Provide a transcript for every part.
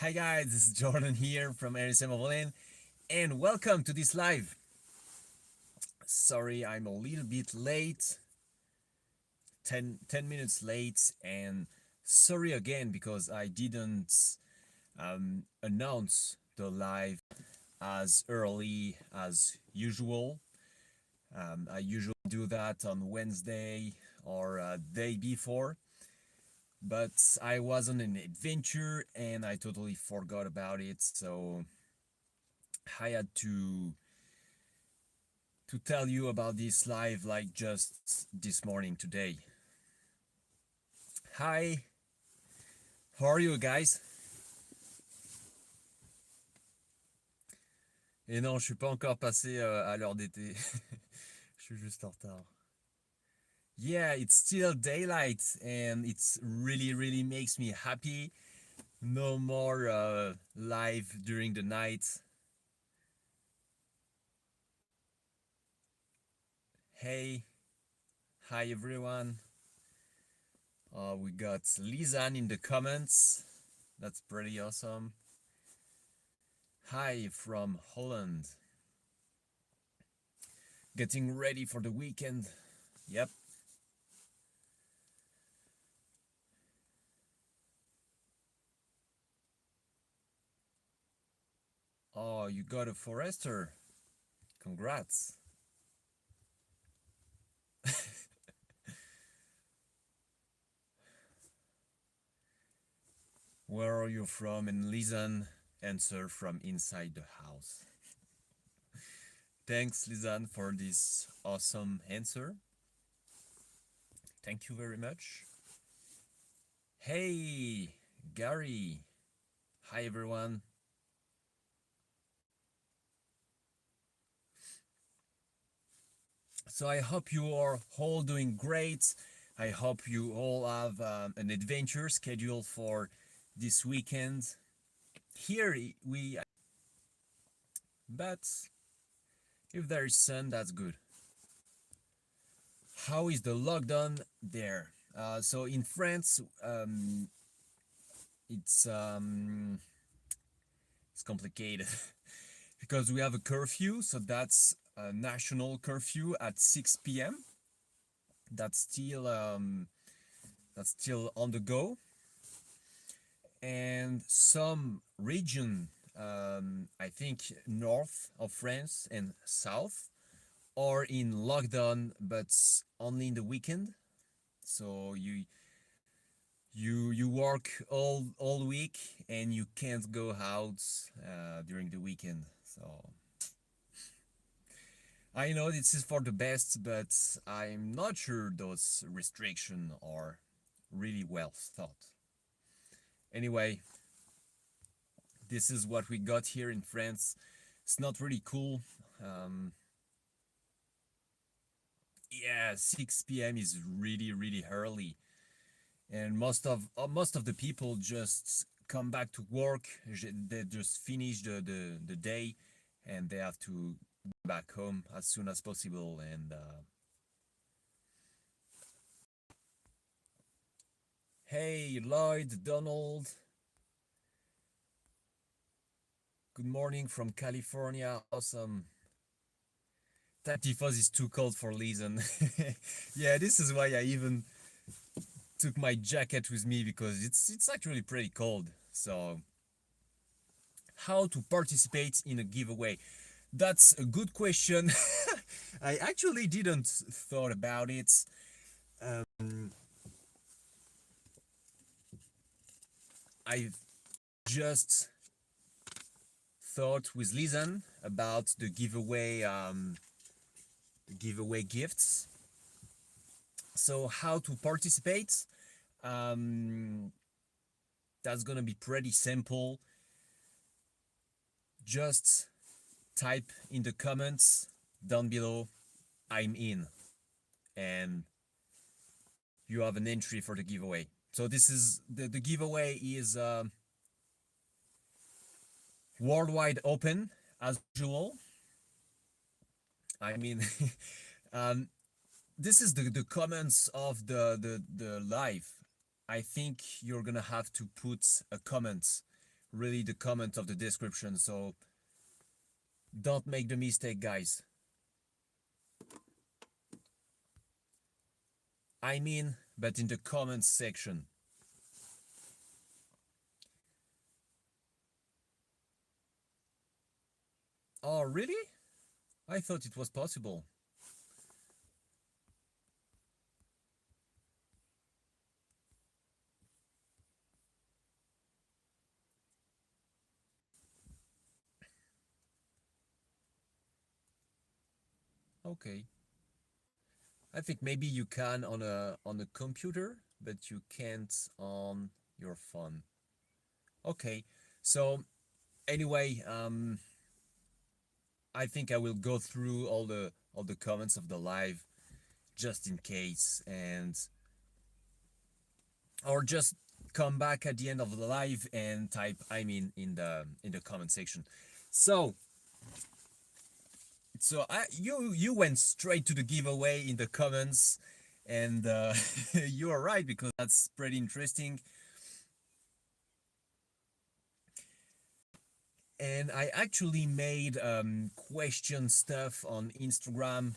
Hi guys, this is Jordan here from ALNSM Overland and welcome to this live. Sorry, I'm a little bit late, 10 minutes late, and sorry again because I didn't announce the live as early as usual. I usually do that on Wednesday or day before, but I was on an adventure and I totally forgot about it, so I had to tell you about this live like just this morning today. Hi, how are you guys? Et non, je suis pas encore passé à l'heure d'été. Je suis juste en retard. Yeah, it's still daylight and it's really makes me happy. No more live during the night. Hey, hi everyone. We got Lizanne in the comments. That's pretty awesome. Hi from Holland. Getting ready for the weekend. Yep. Oh, you got a forester. Congrats. Where are you from? And Lizanne answer from inside the house. Thanks, Lizanne, for this awesome answer. Thank you very much. Hey, Gary. Hi, everyone. So I hope you are all doing great. I hope you all have an adventure scheduled for this weekend. Here we, but if there is sun, that's good. How is the lockdown there? So in France, it's complicated because we have a curfew. So that's a national curfew at 6 p.m. That's still on the go, and some region, I think north of France and south, are in lockdown, but only in the weekend. So you work all week and you can't go out during the weekend. So I know this is for the best, but I'm not sure those restrictions are really well thought. Anyway, this is what we got here in France. It's not really cool. Yeah, 6 p.m. is really early, and most of the people just come back to work. They just finish the day, and they have to go back home as soon as possible. And hey, Lloyd, Donald, good morning from California. Awesome. Tifos is too cold for Lizanne. Yeah, this is why I even took my jacket with me, because it's actually pretty cold. So how to participate in a giveaway? That's a good question. I actually didn't thought about it. Um, I just thought with Lizanne about the giveaway gifts. So how to participate? Um, that's gonna be pretty simple. Just type in the comments down below, I'm in, and you have an entry for the giveaway. So this is the giveaway is worldwide open as usual. I mean, um, this is the comments of the live. I think you're gonna have to put a comment really the comment of the description. So don't make the mistake, guys. I mean, but in the comments section. Oh, really? I thought it was possible. Okay. I think maybe you can on a computer, but you can't on your phone. Okay. So anyway, I think I will go through all the comments of the live just in case, and or just come back at the end of the live and type I mean in the comment section. So you went straight to the giveaway in the comments, and you are right because that's pretty interesting. And I actually made question stuff on Instagram,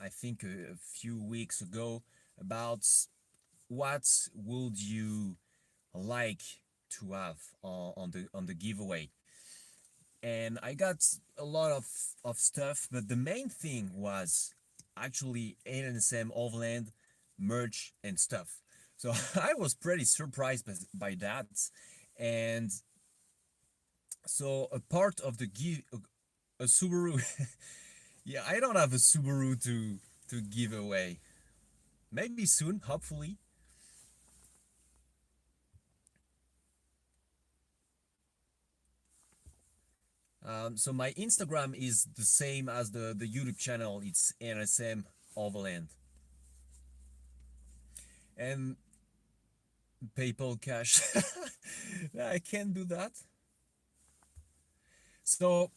I think a few weeks ago, about what would you like to have on the giveaway. And I got a lot of stuff, but the main thing was actually ALNSM Overland merch and stuff. So I was pretty surprised by that. And so a part of the give a Subaru. Yeah, I don't have a Subaru to give away. Maybe soon, hopefully. So my Instagram is the same as the YouTube channel. It's NSM Overland and PayPal Cash. I can't do that. So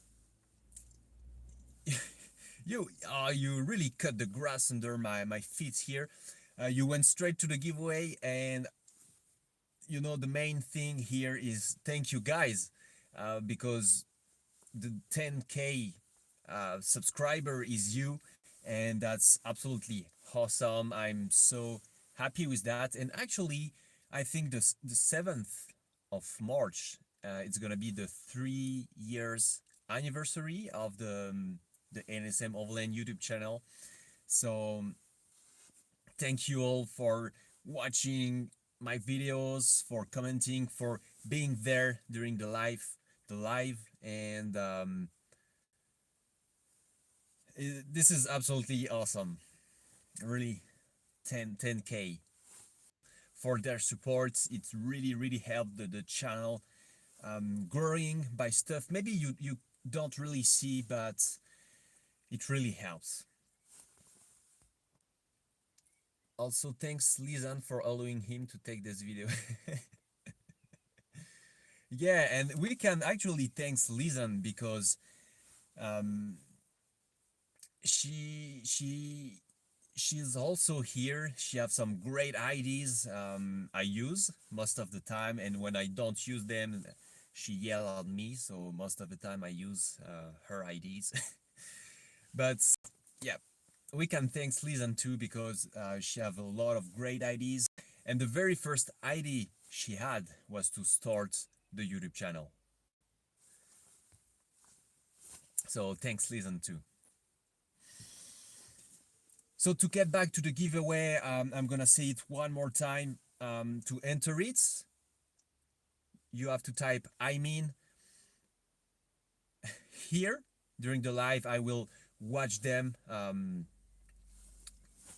you really cut the grass under my feet here. You went straight to the giveaway, and you know the main thing here is thank you guys, because the 10K subscriber is you, and that's absolutely awesome. I'm so happy with that. And actually, I think the 7th of March, it's gonna be the 3 years anniversary of the NSM Overland YouTube channel. So thank you all for watching my videos, for commenting, for being there during the live, and this is absolutely awesome. Really, 10K for their support. It really helped the channel growing by stuff. Maybe you don't really see, but it really helps. Also, thanks Lizanne for allowing him to take this video. Yeah, and we can actually thanks Lizanne because um, she she's also here. She has some great ideas I use most of the time, and when I don't use them, she yell at me. So most of the time I use her ideas. But yeah, we can thank Lizanne too because she have a lot of great ideas. And the very first idea she had was to start the YouTube channel. So thanks Lizanne too. So to get back to the giveaway, I'm gonna say it one more time. To enter it, you have to type I mean here during the live. I will watch them. I'm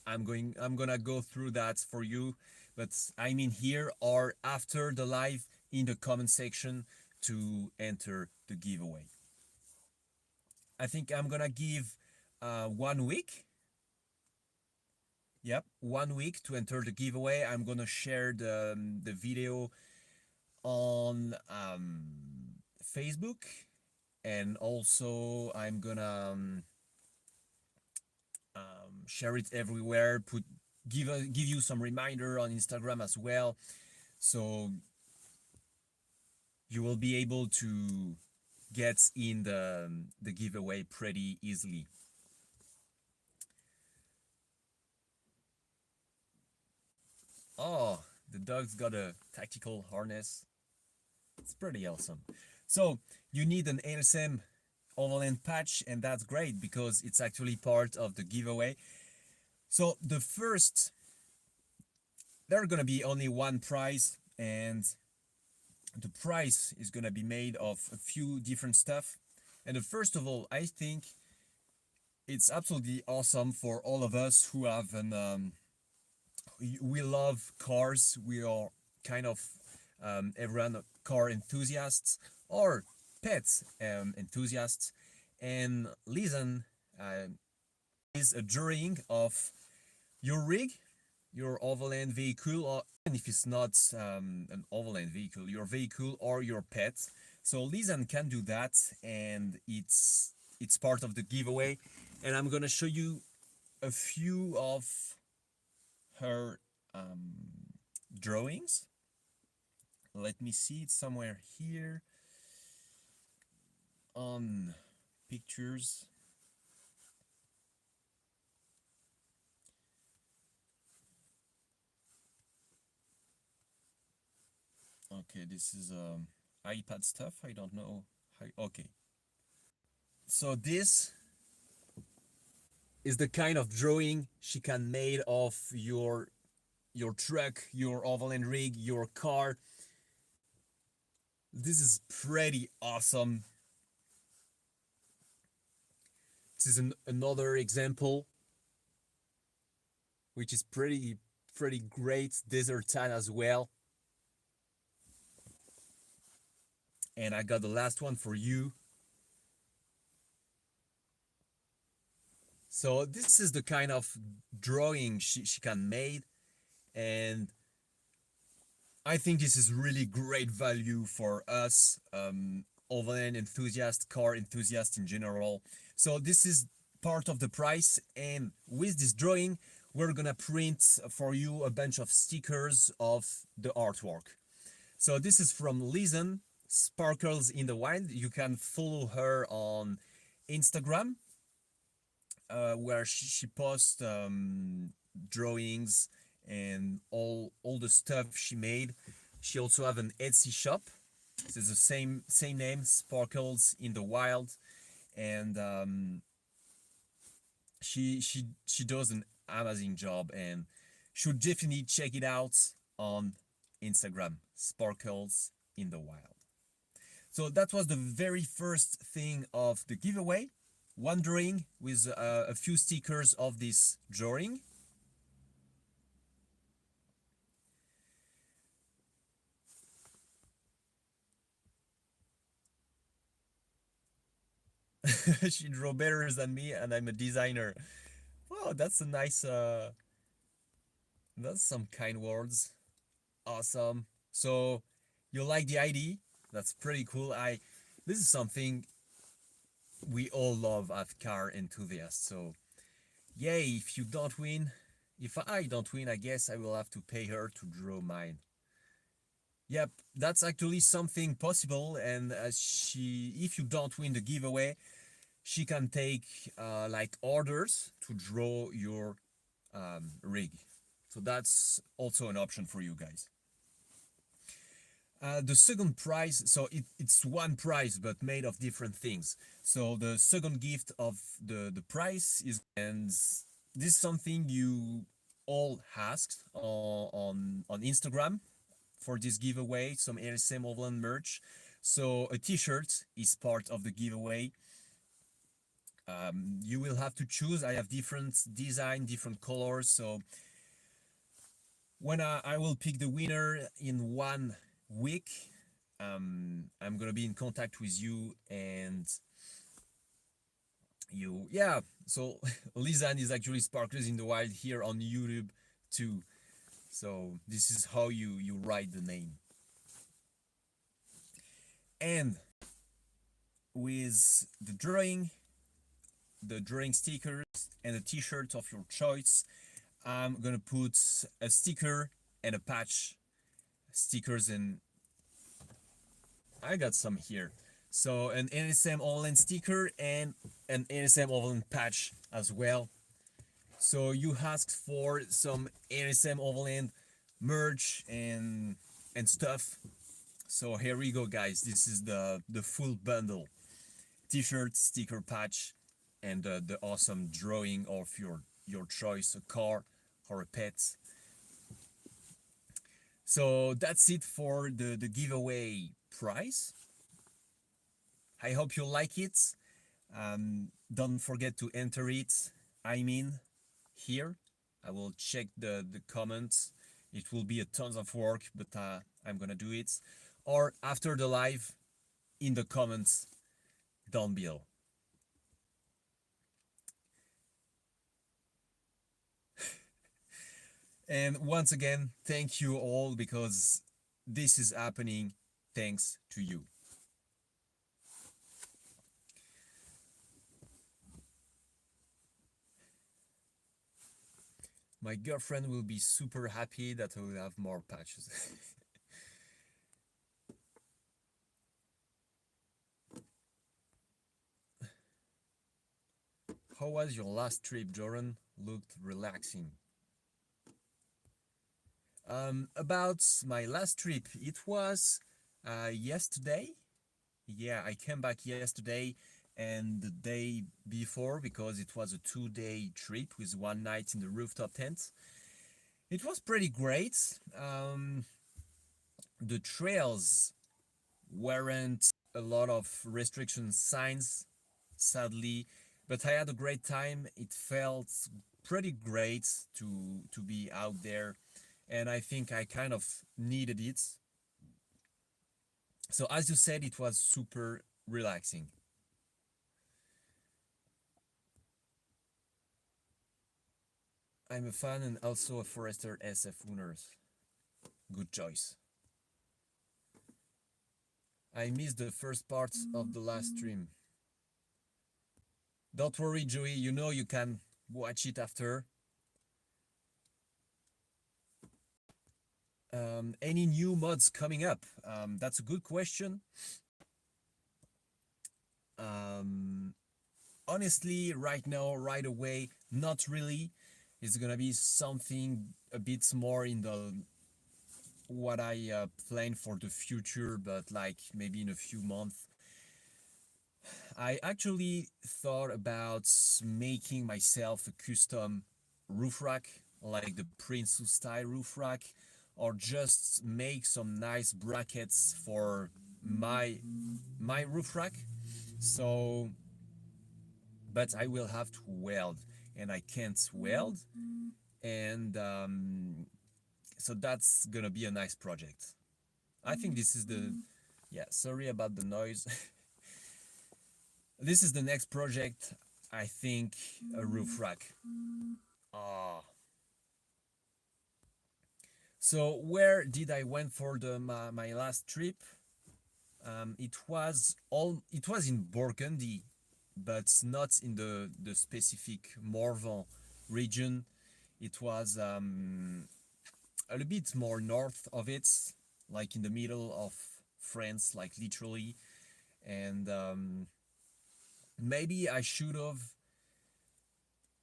gonna go through that for you, but I mean here or after the live in the comment section to enter the giveaway. I think I'm gonna give 1 week. Yep, 1 week to enter the giveaway. I'm gonna share the video on Facebook, and also I'm gonna share it everywhere. Give you some reminder on Instagram as well, so you will be able to get in the giveaway pretty easily. Oh, the dog's got a tactical harness. It's pretty awesome. So you need an ALNSM Overland Patch, and that's great because it's actually part of the giveaway. So there are gonna be only one prize, and the prize is gonna be made of a few different stuff. And first of all, I think it's absolutely awesome for all of us who have we love cars. We are kind of everyone car enthusiasts or pets enthusiasts. And Lizanne is a drawing of your rig, your overland vehicle, or even if it's not an overland vehicle, your vehicle or your pet. So Lizanne can do that, and it's part of the giveaway. And I'm gonna show you a few of her drawings. Let me see it somewhere here on pictures. Okay, this is iPad stuff. I don't know how. Okay, so this is the kind of drawing she can made of your truck, your overland rig, your car. This is pretty awesome. This is another example, which is pretty great. Desert tan as well. And I got the last one for you. So this is the kind of drawing she can made, and I think this is really great value for us, overland enthusiasts, car enthusiasts in general. So this is part of the price, and with this drawing, we're gonna print for you a bunch of stickers of the artwork. So this is from Lizanne, Sparkles in the Wild. You can follow her on Instagram, where she posts drawings and all the stuff she made. She also have an Etsy shop. It's the same name, Sparkles in the Wild, and she does an amazing job, and should definitely check it out on Instagram, Sparkles in the Wild. So that was the very first thing of the giveaway. One drawing with a few stickers of this drawing. She drew better than me, and I'm a designer. Wow, that's a nice that's some kind words. Awesome. So you like the ID? That's pretty cool. This is something we all love as car enthusiasts. So yay, if I don't win, I guess I will have to pay her to draw mine. Yep, that's actually something possible, and if you don't win the giveaway, she can take like orders to draw your rig. So that's also an option for you guys. The second prize, so it's one prize but made of different things. So the second gift of the prize is, and this is something you all asked on Instagram for this giveaway, some ALNSM Overland merch. So a t-shirt is part of the giveaway. You will have to choose. I have different design, different colors. So when I will pick the winner in 1 week, I'm gonna be in contact with you, and yeah. So Lizanne is actually Sparkles in the Wild here on YouTube too. So this is how you write the name. And with the drawing stickers, and a t-shirt of your choice, I'm gonna put a sticker and a patch. Stickers and I got some here. So an ALNSM Overland sticker and an ALNSM Overland patch as well. So you asked for some ALNSM Overland merch and stuff. So here we go, guys. This is the full bundle: t-shirt, sticker, patch, and the awesome drawing of your choice, a car or a pet. So that's it for the giveaway prize. I hope you like it. Don't forget to enter it. I mean, here. I will check the comments. It will be a tons of work, but I'm gonna do it. Or after the live, in the comments down below. And once again, thank you all because this is happening thanks to you. My girlfriend will be super happy that I will have more patches. How was your last trip, Joran? Looked relaxing. About my last trip, it was yesterday. Yeah, I came back yesterday and the day before because it was a 2-day trip with one night in the rooftop tent. It was pretty great. The trails weren't a lot of restriction signs, sadly, but I had a great time. It felt pretty great to be out there, and I think I kind of needed it. So as you said, it was super relaxing. I'm a fan and also a Forester SF owner. Good choice. I missed the first part of the last stream. Don't worry, Joey, you know you can watch it after. Any new mods coming up? That's a good question. Um, Honestly, right now, right away, not really. It's gonna be something a bit more in the what I plan for the future, but like maybe in a few months. I actually thought about making myself a custom roof rack, like the Princess style roof rack, or just make some nice brackets for my roof rack. So, but I will have to weld, and I can't weld, and so that's gonna be a nice project. I think this is the yeah. Sorry about the noise. This is the next project. I think a roof rack. Ah. So where did I went for my last trip? It was in Burgundy, but not in the specific Morvan region. It was a little bit more north of it, like in the middle of France, like literally. And maybe I should have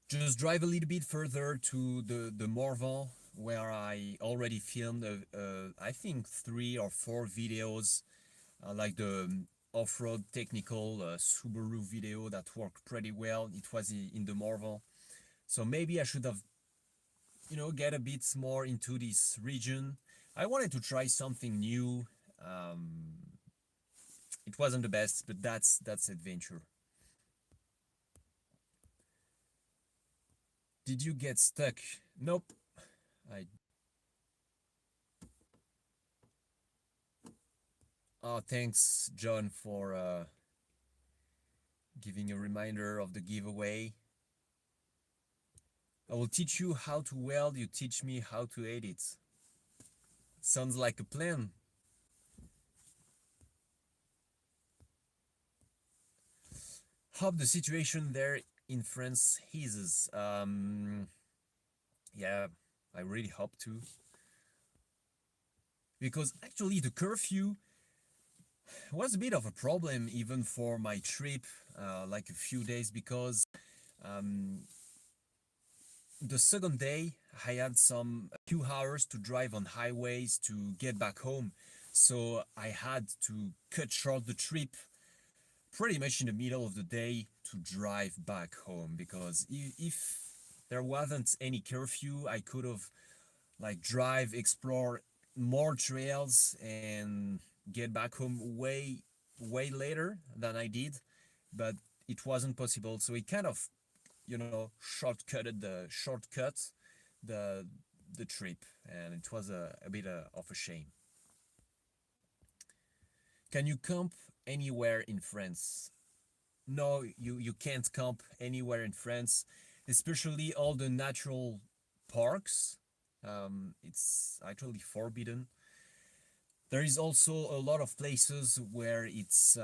just drive a little bit further to the Morvan, where I already filmed, I think 3 or 4 videos, like the off-road technical Subaru video that worked pretty well. It was in the Morvan. So maybe I should have, get a bit more into this region. I wanted to try something new. It wasn't the best, but that's adventure. Did you get stuck? Nope. I Thanks, John, for giving a reminder of the giveaway. I will teach you how to weld, you teach me how to edit. Sounds like a plan. Hope the situation there in France eases. Yeah, I really hope to. Because actually the curfew was a bit of a problem even for my trip, like a few days, because um, the second day I had some a few hours to drive on highways to get back home. So I had to cut short the trip pretty much in the middle of the day to drive back home, because if there wasn't any curfew, I could have like drive, explore more trails and get back home way later than I did, but it wasn't possible. So it kind of, shortcut the the trip, and it was a bit of a shame. Can you camp anywhere in France? No, you can't camp anywhere in France, especially all the natural parks. It's actually forbidden. There is also a lot of places where it's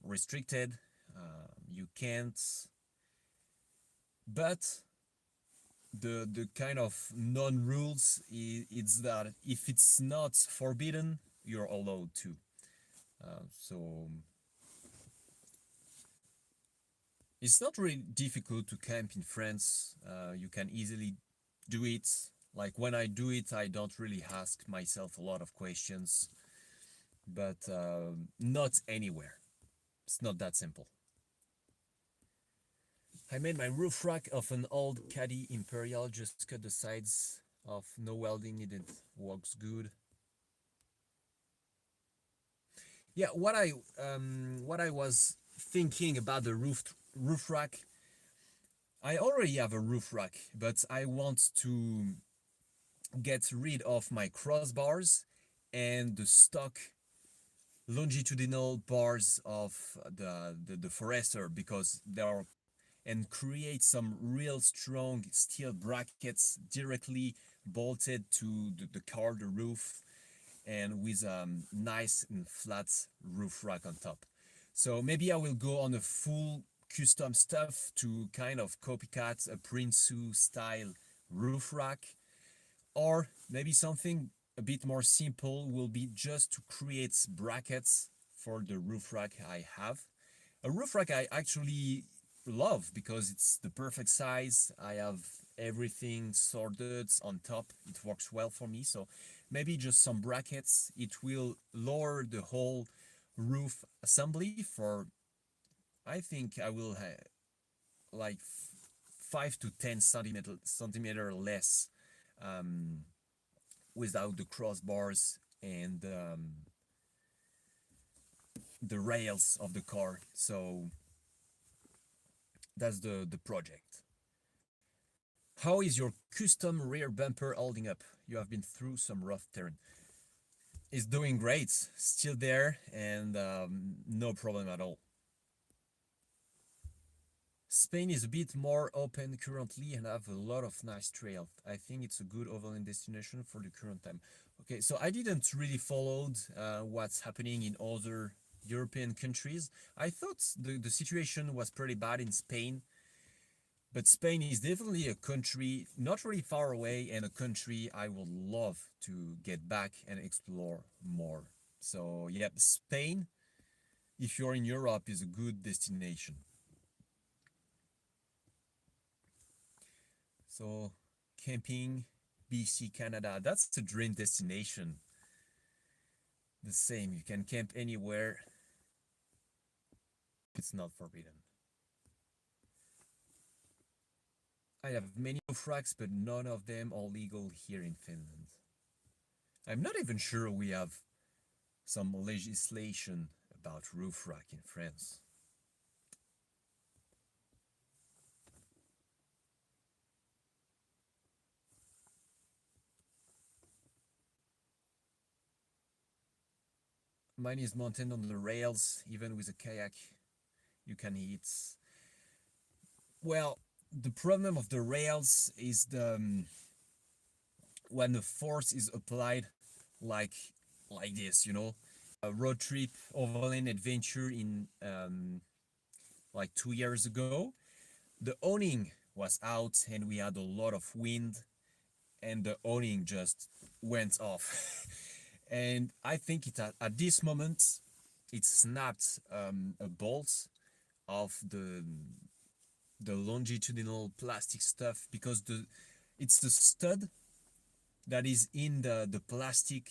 restricted. You can't. But the kind of non-rules it's that if it's not forbidden, you're allowed to. So it's not really difficult to camp in France. You can easily do it. Like when I do it, I don't really ask myself a lot of questions, but not anywhere. It's not that simple. I made my roof rack of an old Caddy Imperial, just cut the sides off, no welding needed, works good. Yeah, what I was thinking about the roof rack, I already have a roof rack, but I want to get rid of my crossbars and the stock longitudinal bars of the Forester, because they are, and create some real strong steel brackets directly bolted to the car, the roof, and with a nice and flat roof rack on top. So maybe I will go on a full custom stuff to kind of copycat a Prinsu style roof rack, or maybe something a bit more simple will be just to create brackets for the roof rack I have. A roof rack I actually love because it's the perfect size. I have everything sorted on top. It works well for me. So maybe just some brackets. It will lower the whole roof assembly for, I think I will like 5 to 10 centimeter less, um, without the crossbars and the rails of the car. So that's the project. How is your custom rear bumper holding up? You have been through some rough terrain. It's doing great, still there, and no problem at all. Spain is a bit more open currently and have a lot of nice trails. I think it's a good overland destination for the current time. Okay, so I didn't really follow what's happening in other European countries. I thought the situation was pretty bad in Spain, but Spain is definitely a country not really far away, and a country I would love to get back and explore more. So, yep, Spain, if you're in Europe, is a good destination. So, camping, BC, Canada, that's a dream destination. The same, you can camp anywhere, it's not forbidden. I have many fracks, but none of them are legal here in Finland. I'm not even sure we have some legislation about roof rack in France. Mine is mounted on the rails, even with a kayak you can hit. Well, the problem of the rails is when the force is applied like this, A road trip overland adventure in like 2 years ago, the awning was out and we had a lot of wind, and the awning just went off. And I think at this moment it snapped a bolt of the longitudinal plastic stuff, because it's the stud that is in the plastic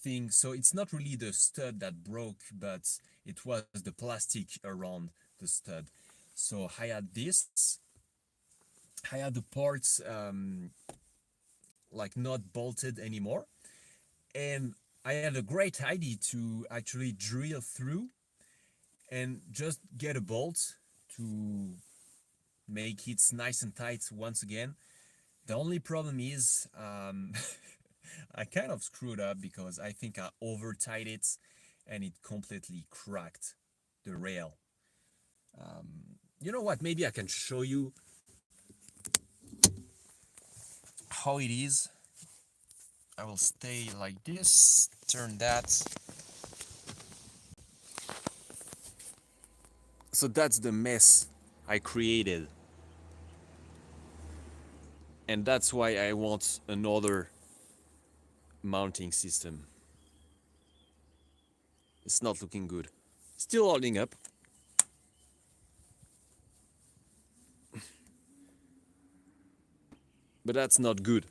thing. So it's not really the stud that broke, but it was the plastic around the stud. So I had this. I had the parts like not bolted anymore, and I had a great idea to actually drill through and just get a bolt to make it nice and tight once again. The only problem is I kind of screwed up because I think I over tied it and it completely cracked the rail. You know what? Maybe I can show you how it is. I will stay like this, turn that. So that's the mess I created. And that's why I want another mounting system. It's not looking good. Still holding up. But that's not good.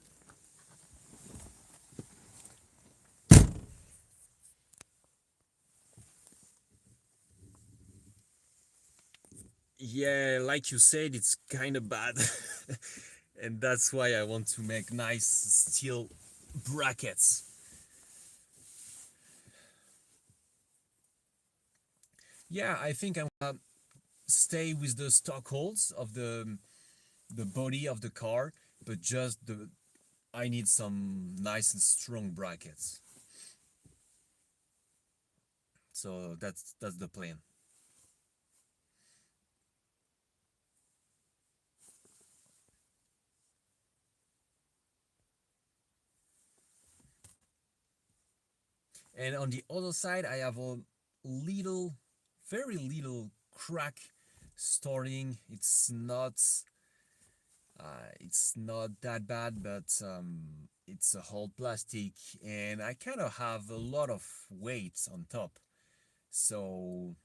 Yeah, like you said, it's kind of bad. And that's why I want to make nice steel brackets. Yeah, I think I'm gonna stay with the stock holes of the body of the car, but just I need some nice and strong brackets. So that's the plan. And on the other side, I have a little, very little crack starting. It's not that bad, but it's a whole plastic, and I kind of have a lot of weight on top. So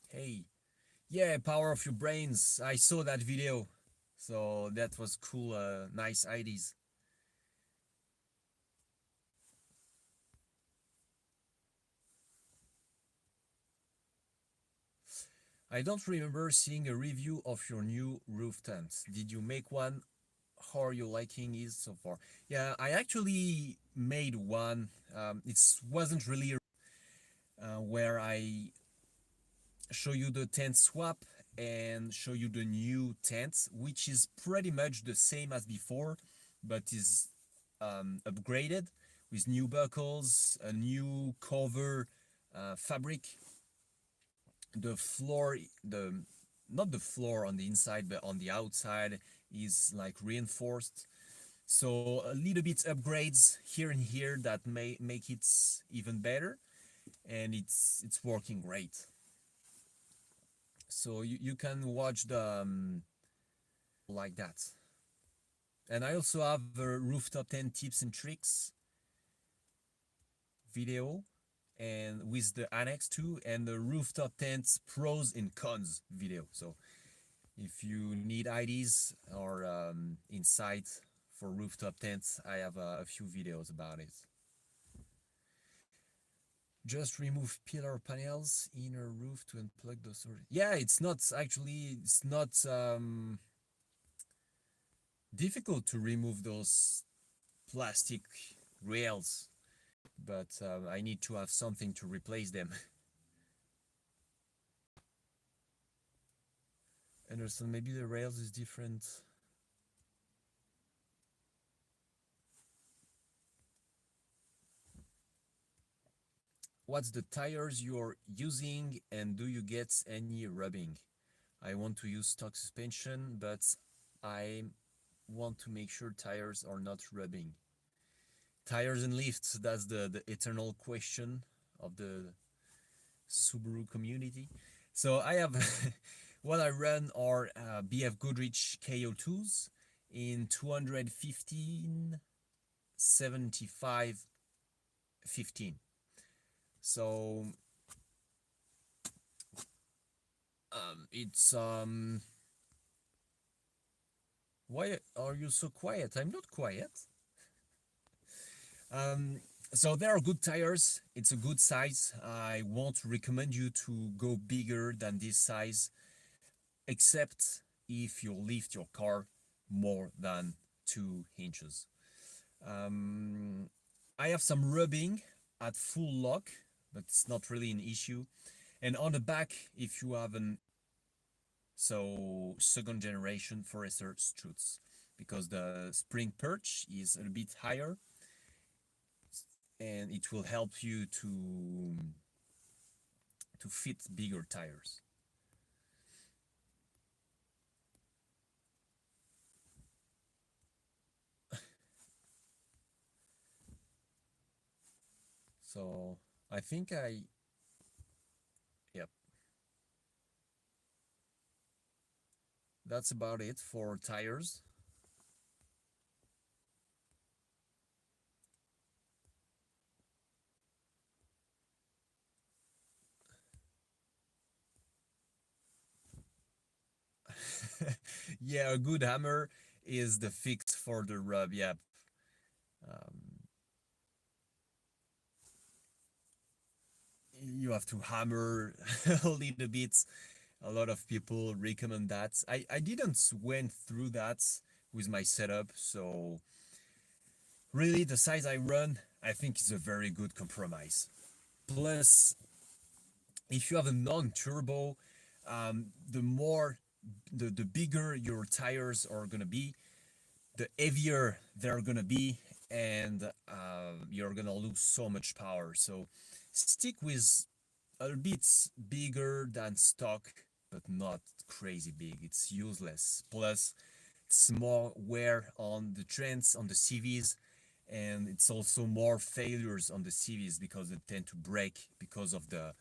hey, yeah, power of your brains. I saw that video, so that was cool. Nice ideas. I don't remember seeing a review of your new roof tent. Did you make one? How are you liking it so far? Yeah, I actually made one. It wasn't really where I show you the tent swap and show you the new tent, which is pretty much the same as before, but is upgraded with new buckles, a new cover fabric. The floor, the not the floor on the inside, but on the outside is like reinforced. So a little bit upgrades here and here that may make it even better, and it's working great. So you can watch the like that. And I also have a rooftop tent tips and tricks video, and with the annex too, and the rooftop tents pros and cons video. So if you need ideas or insight for rooftop tents, I have a few videos about it. Just remove pillar panels, inner roof to unplug the source. Yeah, it's not difficult to remove those plastic rails, but I need to have something to replace them. Understand, maybe the rails is different. What's the tires you're using, and do you get any rubbing? I want to use stock suspension, but I want to make sure tires are not rubbing. Tires and lifts, that's the eternal question of the Subaru community. So I have what I run are BF Goodrich KO2s in 215 7515. So it's why are you so quiet? I'm not quiet. Um, so there are good tires. It's a good size. I won't recommend you to go bigger than this size, except if you lift your car more than 2 inches. Um, I have some rubbing at full lock, but it's not really an issue. And on the back, if you have an second generation Forester struts, because the spring perch is a bit higher, and it will help you to fit bigger tires. So I think yep, that's about it for tires. Yeah, a good hammer is the fix for the rub. Yep. Um, you have to hammer a little bit. A lot of people recommend that. I didn't went through that with my setup, so really the size I run, I think is a very good compromise. Plus, if you have a non-turbo, the more the bigger your tires are gonna be, the heavier they're gonna be, and you're gonna lose so much power. So stick with a bit bigger than stock, but not crazy big. It's useless. Plus, it's more wear on the trends on the CVs, and it's also more failures on the CVs because they tend to break because of the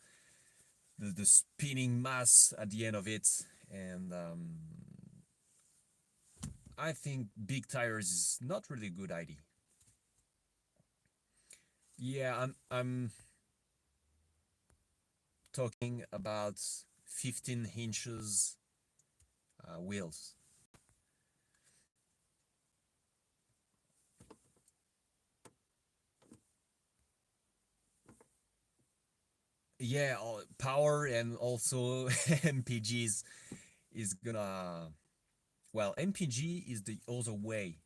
spinning mass at the end of it. And I think big tires is not really a good idea. Yeah, I'm talking about 15 inches wheels. Yeah, power and also MPGs is gonna, well, MPG is the other way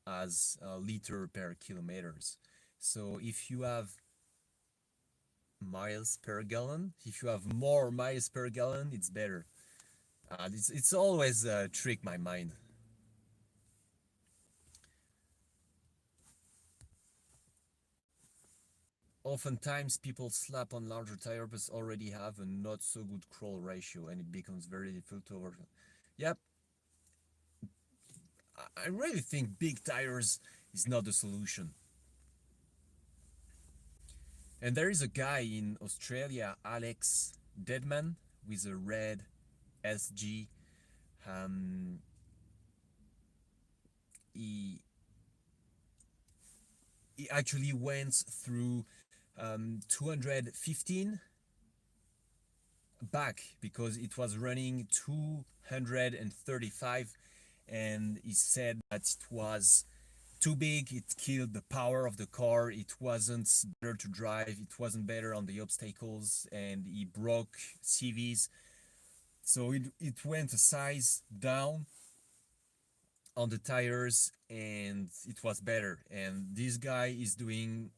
as liter per kilometers. So if you have miles per gallon, if you have more miles per gallon, it's better. It's always trick my mind. Oftentimes people slap on larger tire but already have a not so good crawl ratio and it becomes very difficult to over. Yep, I really think big tires is not the solution. And there is a guy in Australia, Alex Deadman, with a red SG. Um, he he actually went through 215 back because it was running 235, and he said that it was too big, it killed the power of the car, it wasn't better to drive, it wasn't better on the obstacles, and he broke CVs. So it went a size down on the tires and it was better. And this guy is doing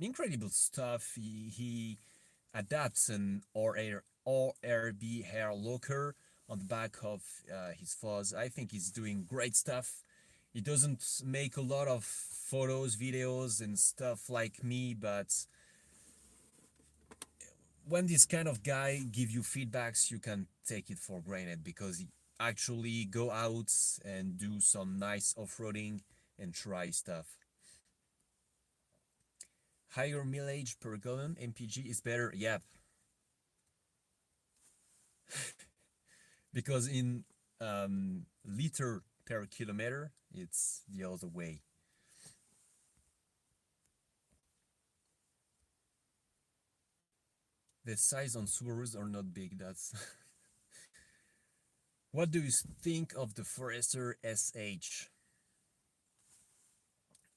incredible stuff. He adapts an ORB hair locker on the back of his fuzz. I think he's doing great stuff. He doesn't make a lot of photos, videos, and stuff like me, but when this kind of guy give you feedbacks, you can take it for granted because he actually go out and do some nice off-roading and try stuff. Higher mileage per gallon MPG is better. Yep, because in liter per kilometer, it's the other way. The size on Subarus are not big. That's what do you think of the Forester SH?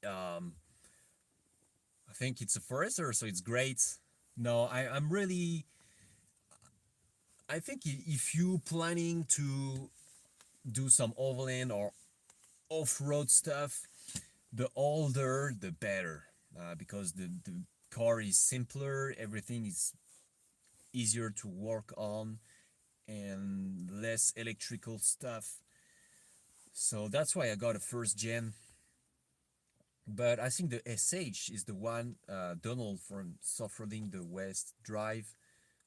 Um, I think it's a Forester, so it's great. No, I'm really. I think if you planning to do some overland or off-road stuff, the older the better, because the car is simpler, everything is easier to work on, and less electrical stuff. So that's why I got a first gen. But I think the SH is the one, Donald from Soft-Roading the West Drive.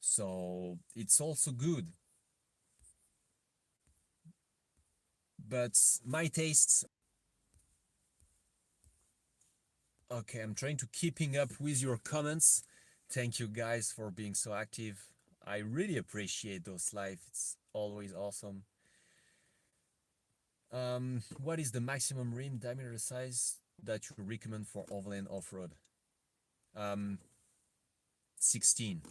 So it's also good. But my tastes, okay, I'm trying to keeping up with your comments. Thank you guys for being so active. I really appreciate those live. It's always awesome. What is the maximum rim diameter size that you recommend for overland off-road? Um, 16.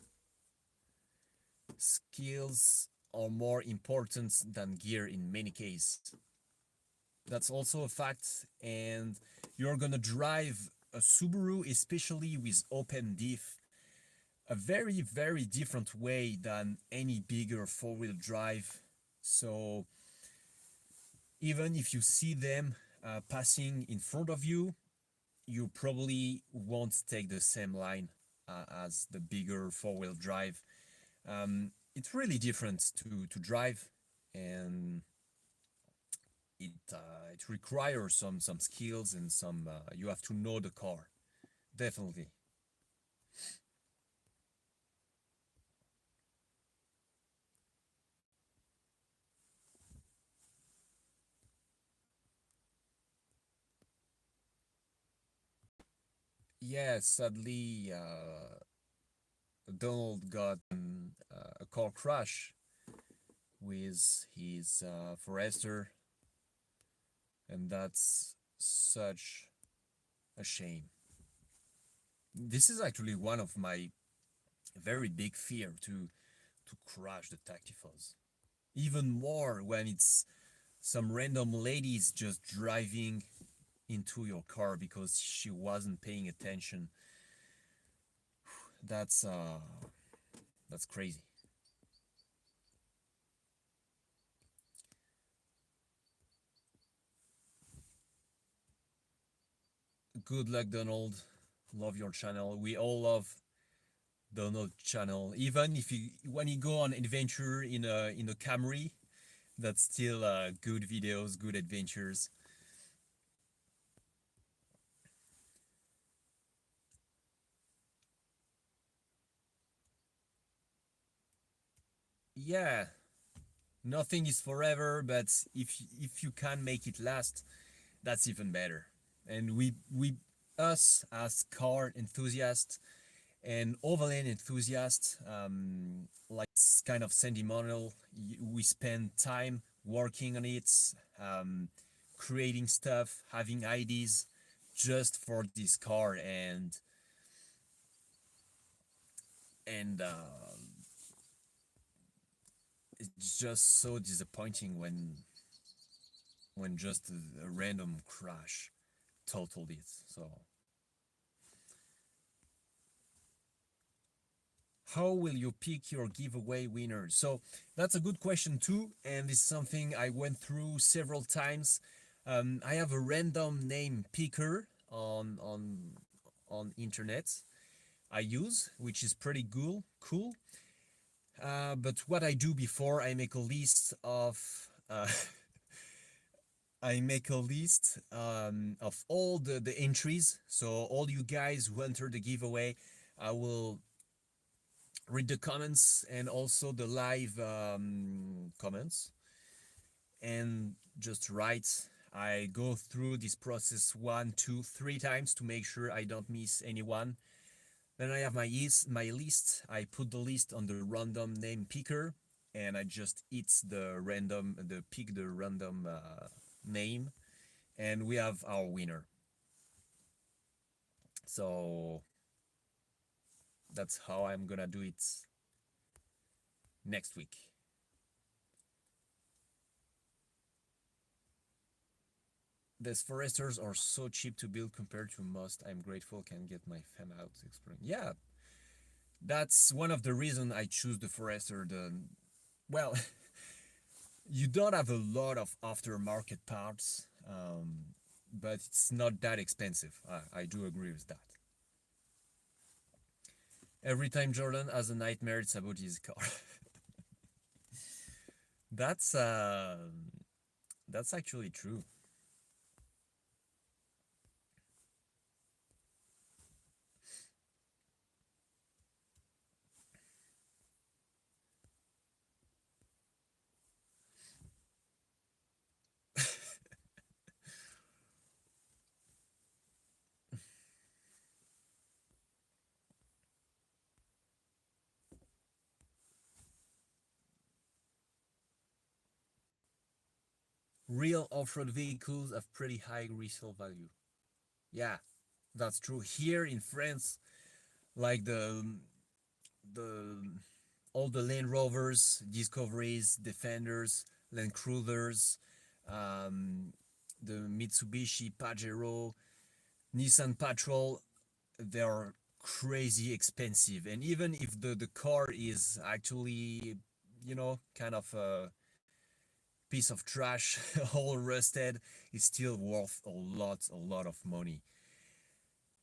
Skills are more important than gear in many cases. That's also a fact. And you're gonna drive a Subaru, especially with open diff, a very, very different way than any bigger four-wheel drive. So even if you see them passing in front of you, you probably won't take the same line as the bigger four-wheel drive. It's really different to drive, and it requires some skills and some you have to know the car, definitely. Yeah, sadly, Donald got a car crash with his Forester, and that's such a shame. This is actually one of my very big fear to crash the tactifos. Even more when it's some random ladies just driving into your car because she wasn't paying attention. That's uh that's crazy. Good luck, Donald. Love your channel. We all love Donald channel. Even if you when you go on adventure in a Camry, that's still good videos, good adventures. Yeah, nothing is forever, but if you can make it last, that's even better. And we us as car enthusiasts and overland enthusiasts, like it's kind of sentimental. We spend time working on it, um, creating stuff, having ideas just for this car, and it's just so disappointing when just a random crash totaled it. So how will you pick your giveaway winners? So that's a good question too, and it's something I went through several times. I have a random name picker on internet I use, which is pretty cool. But what I do before, I make a list of uh, I make a list of all the entries. So all you guys who enter the giveaway, I will read the comments and also the live comments and just write. I go through this process one, two, three times to make sure I don't miss anyone. Then I have my list. I put the list on the random name picker, and I just pick the random name, and we have our winner. So that's how I'm gonna do it next week. These foresters are so cheap to build compared to most. I'm grateful can get my fam out exploring. Yeah, that's one of the reasons I choose the forester. Well, you don't have a lot of aftermarket parts, but it's not that expensive. I do agree with that. Every time Jordan has a nightmare, it's about his car. that's uh, that's actually true. Real off-road vehicles have pretty high resale value. Yeah, that's true. Here in France, like the all the Land Rovers, Discoveries, Defenders, Land Cruisers, um, the Mitsubishi Pajero, Nissan Patrol, they're crazy expensive. And even if the car is actually, kind of a piece of trash, all rusted, it's still worth a lot of money.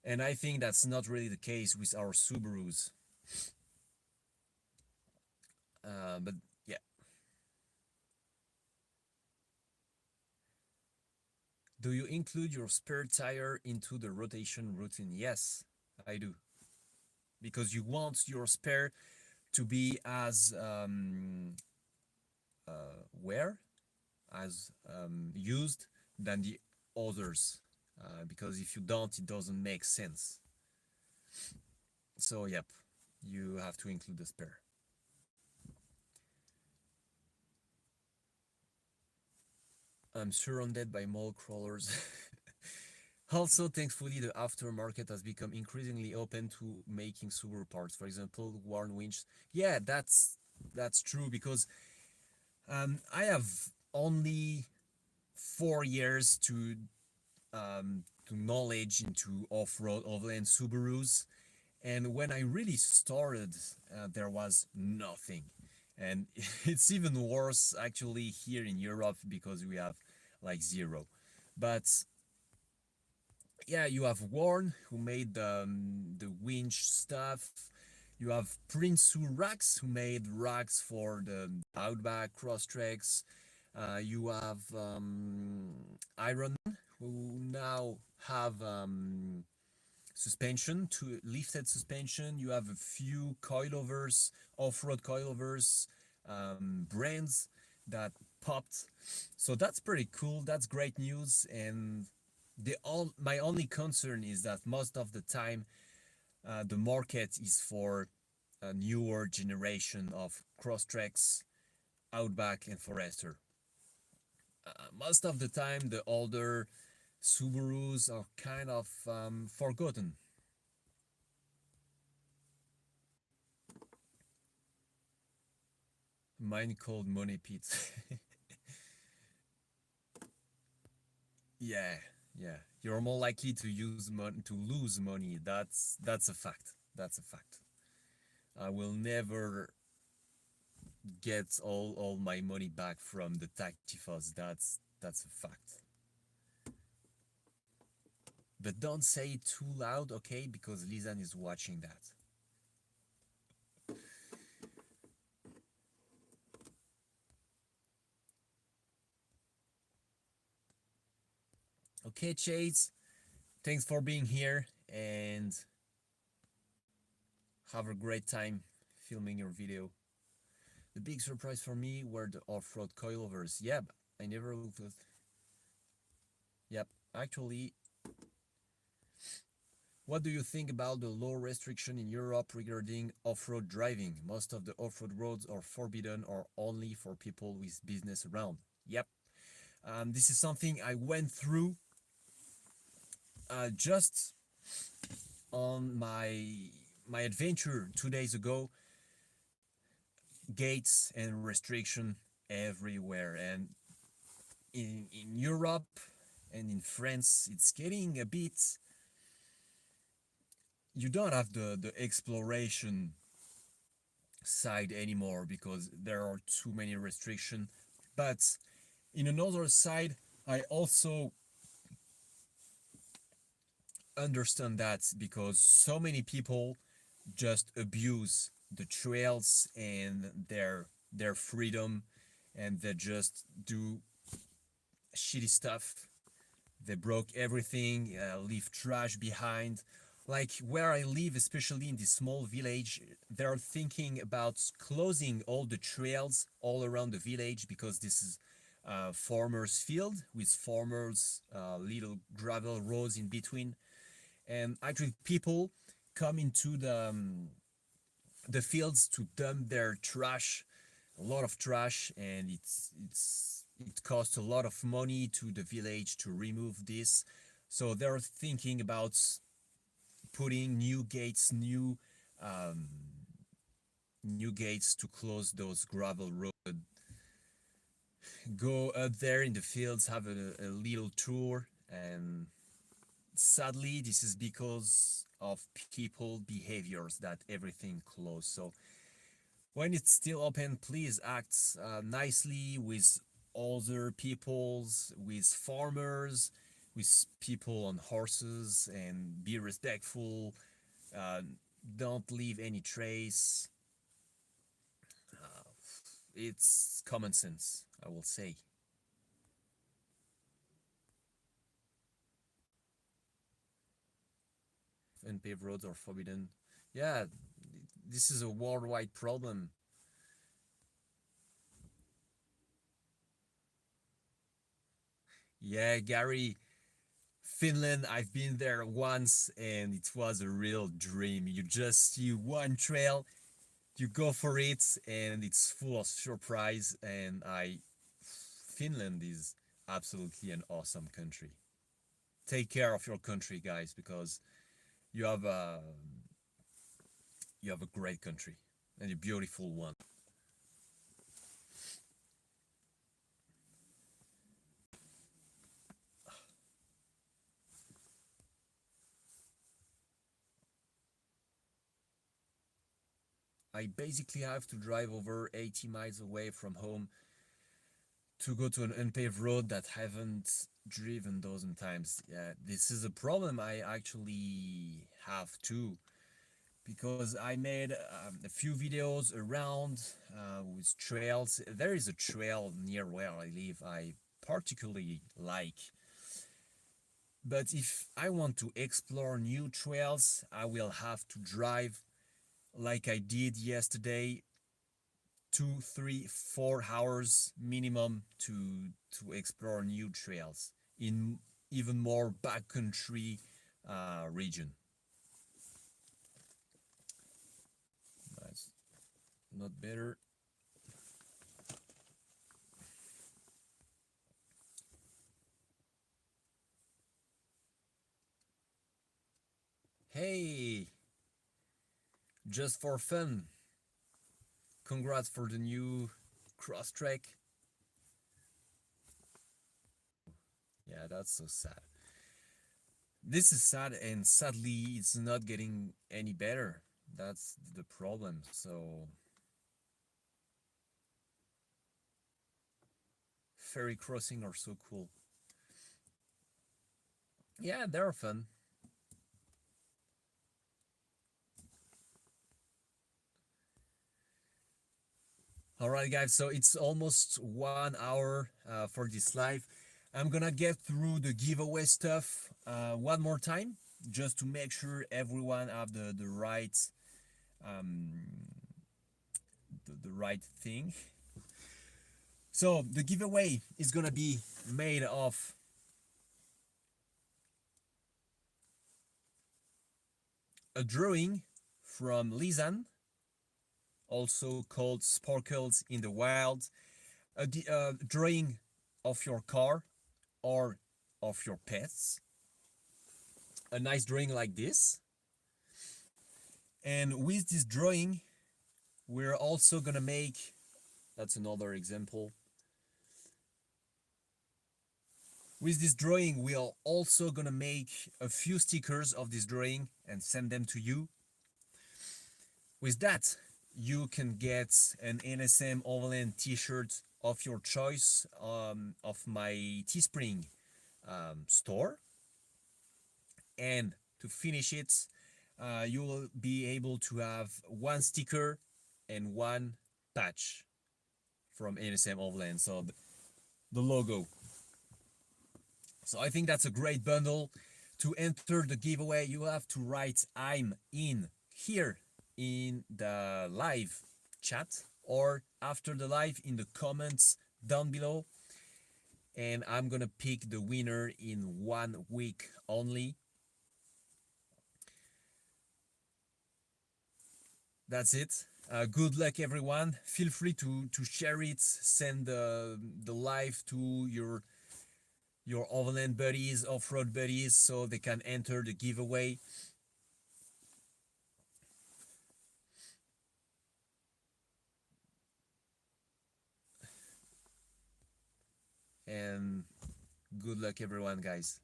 And I think that's not really the case with our Subarus. But yeah, do you include your spare tire into the rotation routine? Yes, I do. Because you want your spare to be as wear, as used than the others. Because if you don't, it doesn't make sense. So, yep, you have to include the spare. I'm surrounded by mall crawlers. Also, thankfully, the aftermarket has become increasingly open to making super parts. For example, worn winch. Yeah, that's true because I have only 4 years to knowledge into off-road overland Subarus, and when I really started, there was nothing, and it's even worse actually here in Europe because we have like zero. But yeah, you have Warren who made the winch stuff. You have Prince Rax who made racks for the Outback Crosstreks. You have Iron who now have suspension to lifted suspension. You have a few coilovers, off-road coilovers, brands that popped. So that's pretty cool. That's great news. And my only concern is that most of the time the market is for a newer generation of Crosstreks, Outback, and Forester. Most of the time, the older Subarus are kind of forgotten. Mine called Money Pit. Yeah, yeah. You're more likely to lose money. That's a fact. That's a fact. I will never get all my money back from the Tactifos. That's a fact. But don't say it too loud, okay? Because Lizanne is watching that. Okay, Chase. Thanks for being here and have a great time filming your video. The big surprise for me were the off-road coilovers. Yep, I never looked at. Yep, actually, what do you think about the law restriction in Europe regarding off-road driving? Most of the off-road roads are forbidden or only for people with business around. Yep, this is something I went through just on my adventure 2 days ago. gates and restriction everywhere. And in Europe and in France, it's getting a bit. You don't have the exploration side anymore because there are too many restrictions. But in another side, I also understand that because so many people just abuse the trails and their freedom, and they just do shitty stuff. They broke everything, leave trash behind. Like where I live, especially in this small village, they're thinking about closing all the trails all around the village because this is farmers' field with farmers' little gravel roads in between. And actually, people come into the fields to dump their trash, a lot of trash, and it costs a lot of money to the village to remove this. So they're thinking about putting new gates, um, new gates to close those gravel roads. Go up there in the fields, have a little tour, and sadly, this is because of people behaviors that everything closed. So when it's still open, please act nicely with other peoples, with farmers, with people on horses, and be respectful. Uh, don't leave any trace. It's common sense, I will say. Unpaved roads are forbidden. Yeah, this is a worldwide problem. Yeah, Gary, Finland, I've been there once and it was a real dream. You just see one trail, you go for it, and it's full of surprise. And Finland is absolutely an awesome country. Take care of your country, guys, because you have a you have a great country and a beautiful one. I basically have to drive over 80 miles away from home to go to an unpaved road that I haven't driven dozen times. Yeah, this is a problem I actually have too because I made a few videos around with trails. There is a trail near where I live I particularly like. But if I want to explore new trails, I will have to drive like I did yesterday 2, 3, 4 hours minimum to explore new trails in even more backcountry region. That's not better. Hey, just for fun. Congrats for the new cross track. Yeah, that's so sad. This is sad, and sadly, it's not getting any better. That's the problem. So, ferry crossing are so cool. Yeah, they're fun. All right, guys. So it's almost 1 hour for this live. I'm gonna get through the giveaway stuff one more time, just to make sure everyone have the right um, the right thing. So the giveaway is gonna be made of a drawing from Lizanne, also called Sparkles in the Wild, a drawing of your car or of your pets, a nice drawing like this. And with this drawing, we're also gonna make, that's another example. With this drawing, we are also gonna make a few stickers of this drawing and send them to you. With that, you can get an ALNSM Overland t-shirt of your choice, of my Teespring store. And to finish it, you will be able to have one sticker and one patch from ALNSM Overland, so the logo. So I think that's a great bundle. To enter the giveaway, you have to write "I'm in" here in the live chat, or after the live in the comments down below, and I'm gonna pick the winner in 1 week only. That's it. Good luck, everyone. Feel free to share it, send the live to your overland buddies, off-road buddies, so they can enter the giveaway. And good luck, everyone, guys.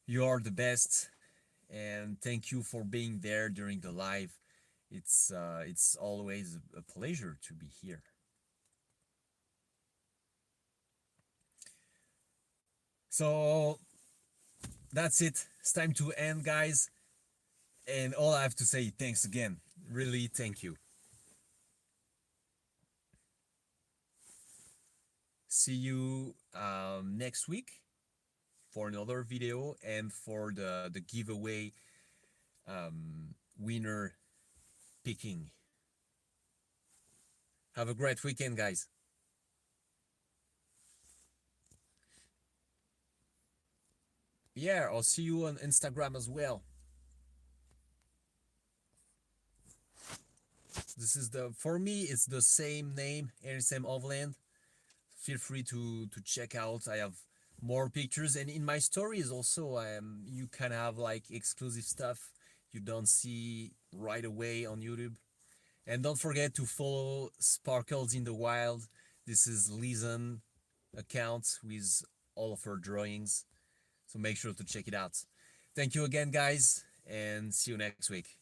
You are the best, and thank you for being there during the live. It's always a pleasure to be here. So that's it. It's time to end, guys. And all I have to say, thanks again. Really, thank you. See you next week for another video and for the giveaway winner picking. Have a great weekend, guys. Yeah, I'll see you on Instagram as well. This is for me, it's the same name, ALNSM Overland. Feel free to check out. I have more pictures, and in my stories also, you can have like exclusive stuff you don't see right away on YouTube. And don't forget to follow Sparkles in the Wild. This is Lizanne account with all of her drawings. So make sure to check it out. Thank you again, guys, and see you next week.